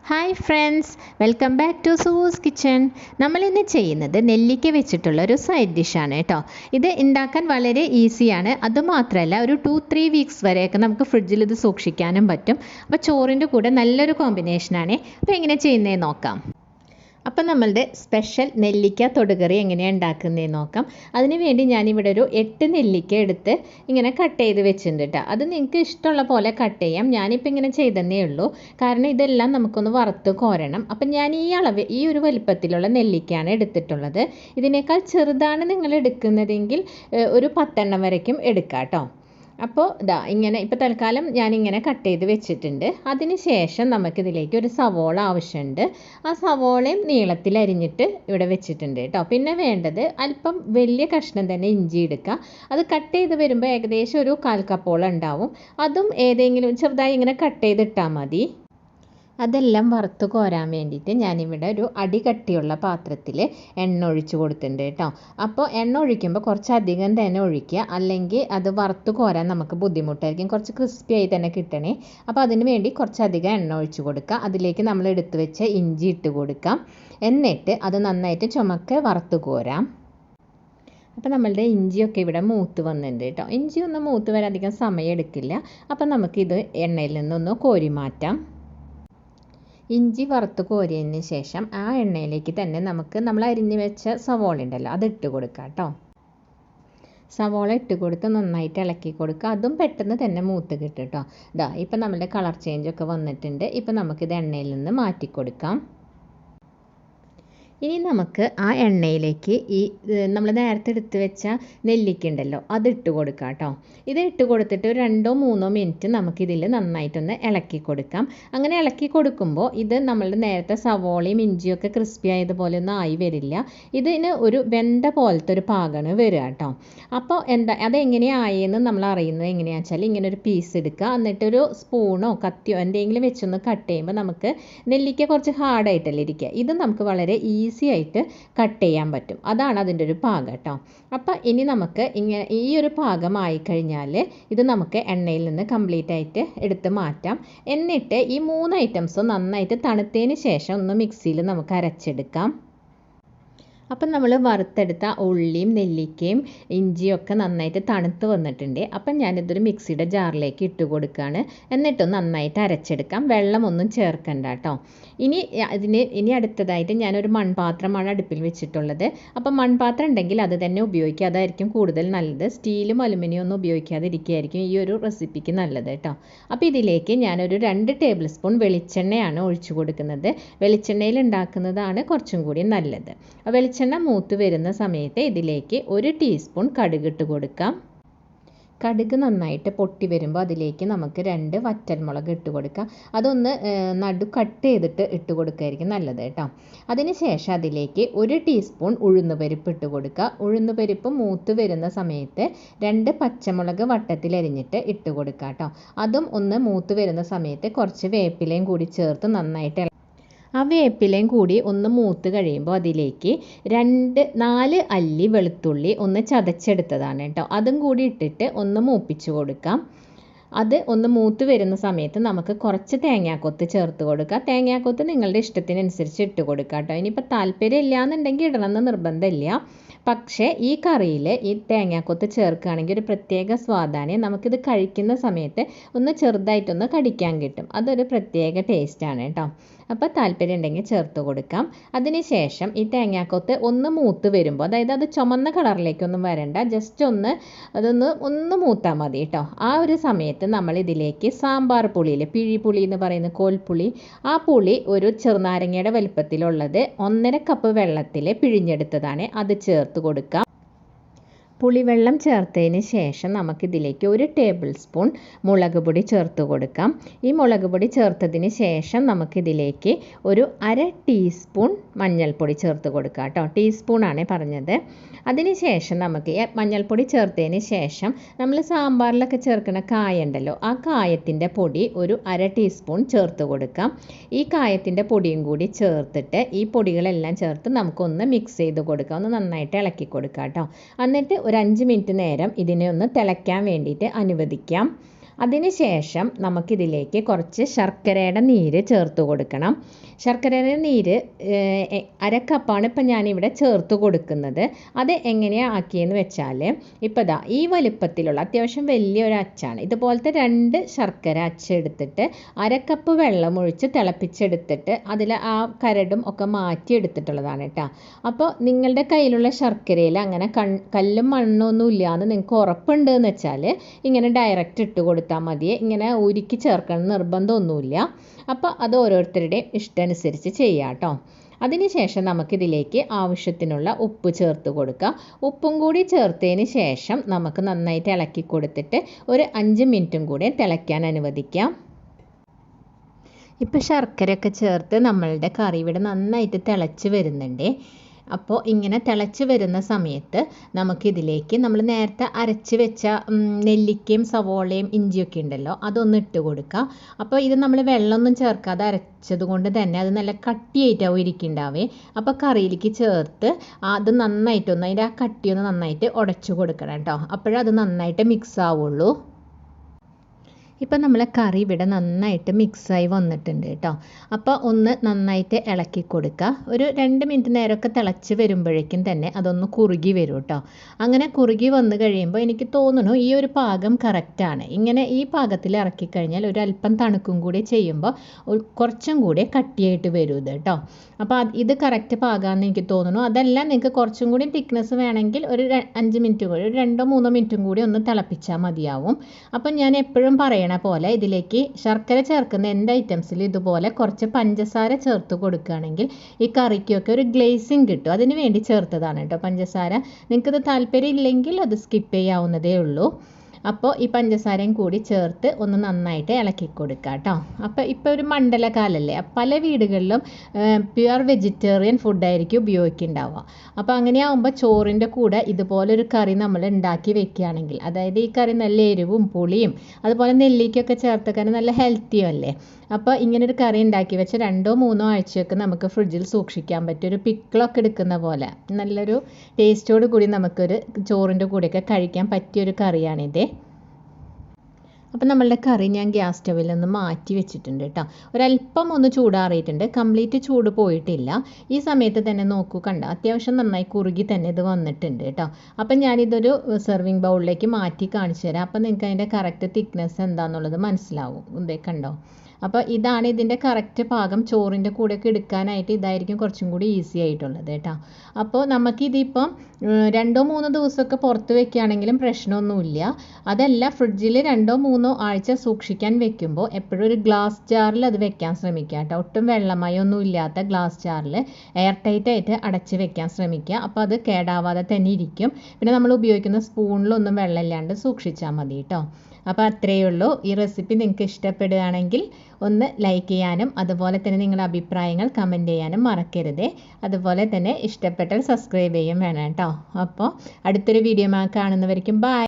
Hi friends, welcome back to Soovus kitchen. നമ്മളിന്ന് ചെയ്യുന്നത് നെല്ലിക്ക വെച്ചിട്ടുള്ള ഒരു സൈഡ് ഡിഷാണ് കേട്ടോ. ഇത് ഉണ്ടാക്കാൻ വളരെ ഈസിയാണ്. അതുമാത്രമല്ല, ഒരു 2-3 വീക്സ് വരെയൊക്കെ നമുക്ക് ഫ്രിഡ്ജിൽ ഇത് സൂക്ഷിക്കാനും പറ്റും. അപ്പോൾ ചോറിൻ്റെ കൂടെ നല്ലൊരു കോമ്പിനേഷനാണ്. അപ്പോൾ എങ്ങനെ ചെയ്യുന്നതെന്ന് നോക്കാം. അപ്പം നമ്മളുടെ സ്പെഷ്യൽ നെല്ലിക്ക തൊടുകറി എങ്ങനെയാണ് ഉണ്ടാക്കുന്നതെന്ന് നോക്കാം. അതിന് വേണ്ടി ഞാനിവിടെ ഒരു 8 നെല്ലിക്ക എടുത്ത് ഇങ്ങനെ കട്ട് ചെയ്ത് വെച്ചിട്ടുണ്ട് കേട്ടോ. അത് നിങ്ങൾക്ക് ഇഷ്ടമുള്ള പോലെ കട്ട് ചെയ്യാം. ഞാനിപ്പോൾ ഇങ്ങനെ ചെയ്തതന്നേ ഉള്ളൂ, കാരണം ഇതെല്ലാം നമുക്കൊന്ന് വറുത്ത് കോരണം. അപ്പം ഞാൻ ഈ ഒരു വലിപ്പത്തിലുള്ള നെല്ലിക്കയാണ് എടുത്തിട്ടുള്ളത്. ഇതിനേക്കാൾ ചെറുതാണ് നിങ്ങൾ എടുക്കുന്നതെങ്കിൽ ഒരു 10 വരയ്ക്കും എടുക്കാം കേട്ടോ. അപ്പോൾ ഇങ്ങനെ ഇപ്പോൾ തൽക്കാലം ഞാനിങ്ങനെ കട്ട് ചെയ്ത് വെച്ചിട്ടുണ്ട്. അതിന് ശേഷം നമുക്കിതിലേക്ക് ഒരു സവോള ആവശ്യമുണ്ട്. ആ സവോളയും നീളത്തിൽ അരിഞ്ഞിട്ട് ഇവിടെ വെച്ചിട്ടുണ്ട് കേട്ടോ. പിന്നെ വേണ്ടത് അല്പം വലിയ കഷ്ണം തന്നെ ഇഞ്ചി എടുക്കുക. അത് കട്ട് ചെയ്ത് വരുമ്പോൾ ഏകദേശം ഒരു 1/4 കപ്പോളം ഉണ്ടാവും. അതും ഏതെങ്കിലും ചെറുതായി ഇങ്ങനെ കട്ട് ചെയ്തിട്ടാൽ മതി. അതെല്ലാം വറുത്ത് കോരാൻ വേണ്ടിയിട്ട് ഞാനിവിടെ ഒരു അടി കട്ടിയുള്ള പാത്രത്തിൽ എണ്ണ ഒഴിച്ച് കൊടുത്തിട്ടുണ്ട് കേട്ടോ. അപ്പോൾ എണ്ണ ഒഴിക്കുമ്പോൾ കുറച്ചധികം തന്നെ ഒഴിക്കുക, അല്ലെങ്കിൽ അത് വറുത്ത് കോരാൻ നമുക്ക് ബുദ്ധിമുട്ടായിരിക്കും. കുറച്ച് ക്രിസ്പി ആയി തന്നെ കിട്ടണേ. അപ്പോൾ അതിന് വേണ്ടി കുറച്ചധികം എണ്ണ ഒഴിച്ച് കൊടുക്കുക. അതിലേക്ക് നമ്മൾ എടുത്ത് വെച്ച ഇഞ്ചി ഇട്ട് കൊടുക്കാം. എന്നിട്ട് അത് നന്നായിട്ട് ചുമക്കെ വറുത്ത് കോരാം. അപ്പോൾ നമ്മളുടെ ഇഞ്ചിയൊക്കെ ഇവിടെ മൂത്ത് വന്നിട്ടുണ്ട് കേട്ടോ. ഇഞ്ചി ഒന്ന് മൂത്ത് വരാൻ അധികം സമയം എടുക്കില്ല. അപ്പം നമുക്കിത് എണ്ണയിൽ നിന്നൊന്ന് കോരി മാറ്റാം. ഇഞ്ചി വറുത്ത് കോരിയതിന് ശേഷം ആ എണ്ണയിലേക്ക് തന്നെ നമ്മൾ അരിഞ്ഞ് വെച്ച സവോള ഉണ്ടല്ലോ, അത് ഇട്ട് കൊടുക്കാം കേട്ടോ. സവോള ഇട്ട് കൊടുത്ത് നന്നായിട്ട് ഇളക്കി കൊടുക്കുക. അതും പെട്ടെന്ന് തന്നെ മൂത്ത് കിട്ടും കേട്ടോ. ഇപ്പം നമ്മുടെ കളർ ചേഞ്ചൊക്കെ വന്നിട്ടുണ്ട്. ഇപ്പം നമുക്കിത് എണ്ണയിൽ നിന്ന് മാറ്റി കൊടുക്കാം. ഇനി നമുക്ക് ആ എണ്ണയിലേക്ക് നമ്മൾ നേരത്തെ എടുത്ത് വെച്ച നെല്ലിക്ക ഉണ്ടല്ലോ, അതിട്ട് കൊടുക്കാം കേട്ടോ. ഇത് ഇട്ട് കൊടുത്തിട്ട് ഒരു 2-3 മിനിറ്റ് നമുക്കിതിൽ നന്നായിട്ടൊന്ന് ഇളക്കി കൊടുക്കാം. അങ്ങനെ ഇളക്കി കൊടുക്കുമ്പോൾ ഇത് നമ്മളുടെ നേരത്തെ സവോളയും ഇഞ്ചിയൊക്കെ ക്രിസ്പി ആയതുപോലെ ഒന്നും ആയി വരില്ല. ഇതിന് ഒരു വെന്ത പോലത്തെ ഒരു പാകമാണ് വരിക കേട്ടോ. അപ്പോൾ അതെങ്ങനെയായെന്ന് നമ്മൾ അറിയുന്നത് എങ്ങനെയാണെന്ന് വെച്ചാൽ ഇങ്ങനെ ഒരു പീസ് എടുക്കുക. എന്നിട്ടൊരു സ്പൂണോ കത്തിയോ എന്തെങ്കിലും വെച്ചൊന്ന് കട്ട് ചെയ്യുമ്പോൾ നമുക്ക് നെല്ലിക്ക കുറച്ച് ഹാർഡായിട്ടല്ലേ ഇരിക്കുക. ഇത് നമുക്ക് വളരെ ഈസി ആയിട്ട് കട്ട് ചെയ്യാൻ പറ്റും. അതാണ് അതിൻ്റെ ഒരു പാകം കേട്ടോ. അപ്പം ഇനി നമുക്ക് ഈ ഒരു പാകമായി കഴിഞ്ഞാൽ ഇത് നമുക്ക് എണ്ണയിൽ നിന്ന് കംപ്ലീറ്റ് ആയിട്ട് എടുത്ത് മാറ്റാം. എന്നിട്ട് ഈ 3 ഐറ്റംസും നന്നായിട്ട് തണുത്തതിന് ശേഷം ഒന്ന് മിക്സിയിൽ നമുക്ക് അരച്ചെടുക്കാം. അപ്പം നമ്മൾ വറുത്തെടുത്ത ഉള്ളിയും നെല്ലിക്കയും ഇഞ്ചിയൊക്കെ നന്നായിട്ട് തണുത്ത് വന്നിട്ടുണ്ട്. അപ്പം ഞാനിതൊരു മിക്സിയുടെ ജാറിലേക്ക് ഇട്ട് കൊടുക്കുകയാണ്. എന്നിട്ടൊന്ന് നന്നായിട്ട് അരച്ചെടുക്കാം. വെള്ളമൊന്നും ചേർക്കണ്ട കേട്ടോ. ഇനി അടുത്തതായിട്ട് ഞാനൊരു മൺപാത്രമാണ് അടുപ്പിൽ വെച്ചിട്ടുള്ളത്. അപ്പം മൺപാത്രം ഉണ്ടെങ്കിൽ അത് തന്നെ ഉപയോഗിക്കുക, അതായിരിക്കും കൂടുതൽ നല്ലത്. സ്റ്റീലും അലുമിനിയം ഒന്നും ഉപയോഗിക്കാതിരിക്കുകയായിരിക്കും ഈ ഒരു റെസിപ്പിക്ക് നല്ലത് കേട്ടോ. അപ്പോൾ ഇതിലേക്ക് ഞാനൊരു 2 ടേബിൾ സ്പൂൺ വെളിച്ചെണ്ണയാണ് ഒഴിച്ചു കൊടുക്കുന്നത്. വെളിച്ചെണ്ണയിൽ ഉണ്ടാക്കുന്നതാണ് കുറച്ചും കൂടി നല്ലത്. വെളിച്ചെണ്ണ മൂത്ത് വരുന്ന സമയത്ത് ഇതിലേക്ക് 1 ടീസ്പൂൺ കടുക് ഇട്ട് കൊടുക്കാം. കടുക് നന്നായിട്ട് പൊട്ടി വരുമ്പോൾ അതിലേക്ക് നമുക്ക് 2 വറ്റൽമുളക് ഇട്ട് കൊടുക്കാം. അതൊന്ന് കട്ട് ചെയ്തിട്ട് ഇട്ട് കൊടുക്കുകയായിരിക്കും നല്ലത് കേട്ടോ. അതിന് ശേഷം അതിലേക്ക് 1 ടീസ്പൂൺ ഉഴുന്നുപരിപ്പ് ഇട്ട് കൊടുക്കുക. ഉഴുന്നുപരിപ്പ് മൂത്ത് വരുന്ന സമയത്ത് 2 പച്ചമുളക് വട്ടത്തിൽ അരിഞ്ഞിട്ട് ഇട്ട് കൊടുക്കുക കേട്ടോ. അതും ഒന്ന് മൂത്ത് വരുന്ന സമയത്ത് കുറച്ച് വേപ്പിലയും കൂടി ചേർത്ത് നന്നായിട്ട് ആ വേപ്പിലയും കൂടി ഒന്ന് മൂത്ത് കഴിയുമ്പോൾ അതിലേക്ക് 4 അല്ലി വെളുത്തുള്ളി ഒന്ന് ചതച്ചെടുത്തതാണ് കേട്ടോ. അതും കൂടി ഇട്ടിട്ട് ഒന്ന് മൂപ്പിച്ച് കൊടുക്കാം. അത് ഒന്ന് മൂത്ത് വരുന്ന സമയത്ത് നമുക്ക് കുറച്ച് തേങ്ങാക്കൊത്ത് ചേർത്ത് കൊടുക്കുക. തേങ്ങാക്കൊത്ത് നിങ്ങളുടെ ഇഷ്ടത്തിനനുസരിച്ച് ഇട്ട് കൊടുക്കുക കേട്ടോ. ഇനിയിപ്പോൾ താല്പര്യം ഇല്ല എന്നുണ്ടെങ്കിൽ ഇടണമെന്ന് നിർബന്ധമില്ല. പക്ഷേ ഈ കറിയിൽ ഈ തേങ്ങാക്കൊത്ത് ചേർക്കുകയാണെങ്കിൽ ഒരു പ്രത്യേക സ്വാദാണ്. നമുക്കിത് കഴിക്കുന്ന സമയത്ത് ഒന്ന് ചെറുതായിട്ടൊന്ന് കടിക്കാൻ കിട്ടും. അതൊരു പ്രത്യേക ടേസ്റ്റാണ് കേട്ടോ. അപ്പോൾ താല്പര്യം ഉണ്ടെങ്കിൽ ചേർത്ത് കൊടുക്കാം. അതിന് ശേഷം ഈ തേങ്ങാക്കൊത്ത് ഒന്ന് മൂത്ത് വരുമ്പോൾ, അതായത് അത് ചുമന്ന കളറിലേക്കൊന്നും വരണ്ട, ജസ്റ്റ് ഒന്ന് മൂത്താൽ മതി കേട്ടോ. ആ ഒരു സമയത്ത് നമ്മൾ ഇതിലേക്ക് സാമ്പാർ പുളിയിൽ പിഴിപുളി എന്ന് പറയുന്ന കോൽപ്പുളി, ആ പുളി ഒരു ചെറുനാരങ്ങയുടെ വലുപ്പത്തിലുള്ളത് 1.5 കപ്പ് വെള്ളത്തിൽ പിഴിഞ്ഞെടുത്തതാണ്, അത് ചേർത്ത് കൊടുക്കാം. പുളിവെള്ളം ചേർത്തതിന് ശേഷം നമുക്കിതിലേക്ക് 1 ടേബിൾ സ്പൂൺ മുളക് പൊടി ചേർത്ത് കൊടുക്കാം. ഈ മുളക് പൊടി ചേർത്തതിന് ശേഷം നമുക്കിതിലേക്ക് ഒരു 1/2 ടീസ്പൂൺ മഞ്ഞൾപ്പൊടി ചേർത്ത് കൊടുക്കാം കേട്ടോ. ടീസ്പൂണാണ് പറഞ്ഞത്. അതിന് ശേഷം നമുക്ക് മഞ്ഞൾപ്പൊടി ചേർത്തതിന് ശേഷം നമ്മൾ സാമ്പാറിലൊക്കെ ചേർക്കുന്ന കായ ഉണ്ടല്ലോ, ആ കായത്തിൻ്റെ പൊടി ഒരു 1/2 ടീസ്പൂൺ ചേർത്ത് കൊടുക്കാം. ഈ കായത്തിൻ്റെ പൊടിയും കൂടി ചേർത്തിട്ട് ഈ പൊടികളെല്ലാം ചേർത്ത് നമുക്കൊന്ന് മിക്സ് ചെയ്ത് കൊടുക്കാം. ഒന്ന് നന്നായിട്ട് ഇളക്കി കൊടുക്കാം കേട്ടോ. എന്നിട്ട് ഒരു 5 മിനിറ്റ് നേരം ഇതിനെ ഒന്ന് തിളയ്ക്കാൻ വേണ്ടിയിട്ട് അനുവദിക്കാം. അതിനുശേഷം നമുക്കിതിലേക്ക് കുറച്ച് ശർക്കരയുടെ നീര് ചേർത്ത് കൊടുക്കണം. ശർക്കരയുടെ നീര് 1/2 കപ്പാണ് ഇപ്പം ഞാനിവിടെ ചേർത്ത് കൊടുക്കുന്നത്. അത് എങ്ങനെയാണ് ആക്കിയെന്ന് വെച്ചാൽ, ഇപ്പോൾ ദാ ഈ വലുപ്പത്തിലുള്ള അത്യാവശ്യം വലിയൊരു അച്ചാണ്. ഇതുപോലത്തെ 2 ശർക്കര അച്ചെടുത്തിട്ട് 1/2 കപ്പ് വെള്ളം ഒഴിച്ച് തിളപ്പിച്ചെടുത്തിട്ട് അതിൽ ആ കരടും ഒക്കെ മാറ്റിയെടുത്തിട്ടുള്ളതാണ് കേട്ടോ. അപ്പോൾ നിങ്ങളുടെ കയ്യിലുള്ള ശർക്കരയിൽ അങ്ങനെ കല്ലും മണ്ണൊന്നും ഇല്ലയെന്ന് നിങ്ങൾക്ക് ഉറപ്പുണ്ട് എന്ന് വെച്ചാൽ ഇങ്ങനെ ഡയറക്റ്റ് ഇട്ട് കൊടുത്താൽ മതി. ഇങ്ങനെ ഉരുക്കി ചേർക്കണം നിർബന്ധമൊന്നുമില്ല. അപ്പോൾ അത് ഓരോരുത്തരുടെയും ഇഷ്ടമനുസരിച്ച് ചെയ്യാം കേട്ടോ. അതിനുശേഷം നമുക്കിതിലേക്ക് ആവശ്യത്തിനുള്ള ഉപ്പ് ചേർത്ത് കൊടുക്കാം. ഉപ്പും കൂടി ചേർത്തതിന് ശേഷം നമുക്ക് നന്നായിട്ട് ഇളക്കി കൊടുത്തിട്ട് ഒരു 5 മിനിറ്റും കൂടി തിളയ്ക്കാൻ അനുവദിക്കാം. ഇപ്പോൾ ശർക്കരയൊക്കെ ചേർത്ത് നമ്മളുടെ കറി ഇവിടെ നന്നായിട്ട് തിളച്ച് വരുന്നുണ്ട്. അപ്പോൾ ഇങ്ങനെ തിളച്ച് വരുന്ന സമയത്ത് നമുക്കിതിലേക്ക് നമ്മൾ നേരത്തെ അരച്ച് വെച്ച നെല്ലിക്കയും സവോളയും ഇഞ്ചിയൊക്കെ ഉണ്ടല്ലോ, അതൊന്ന് ഇട്ട് കൊടുക്കുക. അപ്പോൾ ഇത് നമ്മൾ വെള്ളമൊന്നും ചേർക്കാതെ അരച്ചത് കൊണ്ട് തന്നെ അത് നല്ല കട്ടിയായിട്ടാവും ഇരിക്കുന്നുണ്ടാവേ. അപ്പോൾ കറിയിലേക്ക് ചേർത്ത് അത് നന്നായിട്ടൊന്ന് അതിൻ്റെ ആ കട്ടിയൊന്ന് നന്നായിട്ട് ഉടച്ചു കൊടുക്കണം കേട്ടോ. അപ്പോഴേ അത് നന്നായിട്ട് മിക്സ് ആവുള്ളൂ. ഇപ്പം നമ്മളെ കറി ഇവിടെ നന്നായിട്ട് മിക്സായി വന്നിട്ടുണ്ട് കേട്ടോ. അപ്പോൾ ഒന്ന് നന്നായിട്ട് ഇളക്കി കൊടുക്കുക. ഒരു 2 മിനിറ്റ് നേരമൊക്കെ തിളച്ച് വരുമ്പോഴേക്കും തന്നെ അതൊന്ന് കുറുകി വരും കേട്ടോ. അങ്ങനെ കുറുകി വന്നു കഴിയുമ്പോൾ എനിക്ക് തോന്നുന്നു ഈ ഒരു പാകം കറക്റ്റാണ്. ഇങ്ങനെ ഈ പാകത്തിൽ ഇറക്കി കഴിഞ്ഞാൽ ഒരു അല്പം തണുക്കും കൂടി ചെയ്യുമ്പോൾ കുറച്ചും കൂടി കട്ടിയായിട്ട് വരും ഇത് കേട്ടോ. അപ്പോൾ ഇത് കറക്റ്റ് പാകമാണെന്ന് എനിക്ക് തോന്നുന്നു. അതല്ല നിങ്ങൾക്ക് കുറച്ചും കൂടി തിക്നെസ് വേണമെങ്കിൽ ഒരു 5 മിനിറ്റ് കൂടി, ഒരു 2-3 മിനിറ്റും കൂടി ഒന്ന് തിളപ്പിച്ചാൽ മതിയാവും. അപ്പം ഞാൻ എപ്പോഴും പറയണ പോലെ ഇതിലേക്ക് ശർക്കര ചേർക്കുന്ന എന്ത് ഐറ്റംസിൽ ഇതുപോലെ കുറച്ച് പഞ്ചസാര ചേർത്ത് കൊടുക്കുകയാണെങ്കിൽ ഈ കറിക്കൊക്കെ ഒരു ഗ്ലേസിങ് കിട്ടും. അതിന് വേണ്ടി ചേർത്തതാണ് കേട്ടോ പഞ്ചസാര. നിങ്ങൾക്കത് താല്പര്യം ഇല്ലെങ്കിൽ അത് സ്കിപ്പ് ചെയ്യാവുന്നതേ ഉള്ളൂ. അപ്പോൾ ഈ പഞ്ചസാരയും കൂടി ചേർത്ത് ഒന്ന് നന്നായിട്ട് ഇളക്കി കൊടുക്കുക കേട്ടോ. അപ്പോൾ ഇപ്പോൾ ഒരു മണ്ഡലകാലല്ലേ, പല വീടുകളിലും പ്യുവർ വെജിറ്റേറിയൻ ഫുഡായിരിക്കും ഉപയോഗിക്കുന്നുണ്ടാവുക. അപ്പോൾ അങ്ങനെയാകുമ്പോൾ ചോറിൻ്റെ കൂടെ ഇതുപോലൊരു കറി നമ്മൾ ഉണ്ടാക്കി വെക്കുകയാണെങ്കിൽ, അതായത് ഈ കറി നല്ല എരിവും പുളിയും അതുപോലെ നെല്ലിക്കൊക്കെ ചേർത്തക്കാനും നല്ല ഹെൽത്തിയും അല്ലേ. അപ്പോൾ ഇങ്ങനൊരു കറി ഉണ്ടാക്കി വെച്ച് 2-3 ആഴ്ചയൊക്കെ നമുക്ക് ഫ്രിഡ്ജിൽ സൂക്ഷിക്കാൻ പറ്റും. ഒരു പിക്കിളൊക്കെ എടുക്കുന്ന പോലെ നല്ലൊരു ടേസ്റ്റോട് കൂടി നമുക്കൊരു ചോറിൻ്റെ കൂടെയൊക്കെ കഴിക്കാൻ പറ്റിയൊരു കറിയാണിത്. അപ്പോൾ നമ്മളുടെ കറി ഞാൻ ഗ്യാസ് സ്റ്റവിൽ നിന്ന് മാറ്റി വെച്ചിട്ടുണ്ട് കേട്ടോ. ഒരല്പം ഒന്ന് ചൂടാറിയിട്ടുണ്ട്, കംപ്ലീറ്റ് ചൂട് പോയിട്ടില്ല. ഈ സമയത്ത് തന്നെ നോക്കൂ, കണ്ടോ അത്യാവശ്യം നന്നായി കുറുകി തന്നെ ഇത് വന്നിട്ടുണ്ട് കേട്ടോ. അപ്പം ഞാനിതൊരു സെർവിങ് ബൗളിലേക്ക് മാറ്റി കാണിച്ചു തരാം. അപ്പം നിങ്ങൾക്ക് അതിൻ്റെ കറക്റ്റ് തിക്നെസ് എന്താണെന്നുള്ളത് മനസ്സിലാവും. ഇതേ കണ്ടോ. അപ്പോൾ ഇതാണ് ഇതിൻ്റെ കറക്റ്റ് പാകം. ചോറിൻ്റെ കൂടെയൊക്കെ എടുക്കാനായിട്ട് ഇതായിരിക്കും കുറച്ചും കൂടി ഈസി ആയിട്ടുള്ളത് കേട്ടോ. അപ്പോൾ നമുക്കിതിപ്പം 2-3 ദിവസമൊക്കെ പുറത്ത് വെക്കുകയാണെങ്കിലും പ്രശ്നമൊന്നുമില്ല. അതല്ല ഫ്രിഡ്ജിൽ 2-3 ആഴ്ച സൂക്ഷിക്കാൻ വെക്കുമ്പോൾ എപ്പോഴും ഒരു ഗ്ലാസ് ജാറിൽ അത് വെക്കാൻ ശ്രമിക്കുക കേട്ടോ. ഒട്ടും വെള്ളമയൊന്നും ഇല്ലാത്ത ഗ്ലാസ് ജാറിൽ എയർ ടൈറ്റ് ആയിട്ട് അടച്ച് വെക്കാൻ ശ്രമിക്കുക. അപ്പോൾ അത് കേടാവാതെ തന്നെ ഇരിക്കും. പിന്നെ നമ്മൾ ഉപയോഗിക്കുന്ന സ്പൂണിലൊന്നും വെള്ളമില്ലാണ്ട് സൂക്ഷിച്ചാൽ മതി കേട്ടോ. അപ്പോൾ അത്രയേ ഉള്ളൂ. ഈ റെസിപ്പി നിങ്ങൾക്ക് ഇഷ്ടപ്പെടുകയാണെങ്കിൽ ഒന്ന് ലൈക്ക് ചെയ്യാനും അതുപോലെ തന്നെ നിങ്ങളുടെ അഭിപ്രായങ്ങൾ കമൻറ്റ് ചെയ്യാനും മറക്കരുത്. അതുപോലെ തന്നെ ഇഷ്ടപ്പെട്ടാൽ സബ്സ്ക്രൈബ് ചെയ്യും വേണം കേട്ടോ. അപ്പോൾ അടുത്തൊരു വീഡിയോ കാണുന്നവരിക്കും ബൈ.